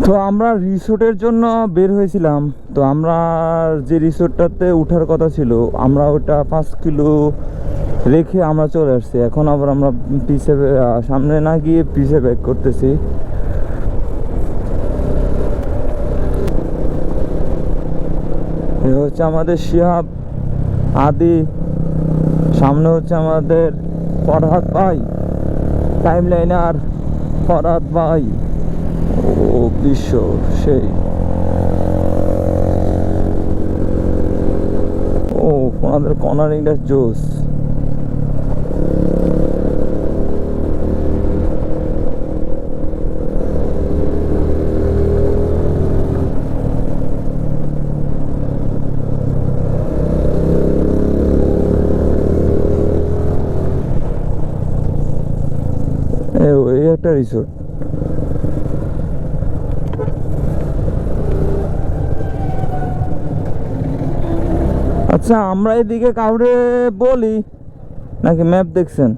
তো আমরা রিসোর্টের জন্য বের হয়েছিলাম। তো আমরা যে রিসোর্টটাতে ওঠার কথা ছিল, আমরা ওটা 5 কিলো রেখে আমরা চলে আসছি। এখন আবার আমরা সামনে না গিয়ে পিছে ব্যাক করতেছি। এ হচ্ছে আমাদের শিহাব, আদি, সামনে হচ্ছে আমাদের ফরহাদ ভাই, টাইম লাইনার ফরহাদ ভাই। ও বিশ্ব সেই, ও ওনাদের কর্নারিংটা জোস। এই একটা রিসোর্ট। আচ্ছা, আমরা এদিকে কাউরে বলি নাকি ম্যাপ দেখছেন?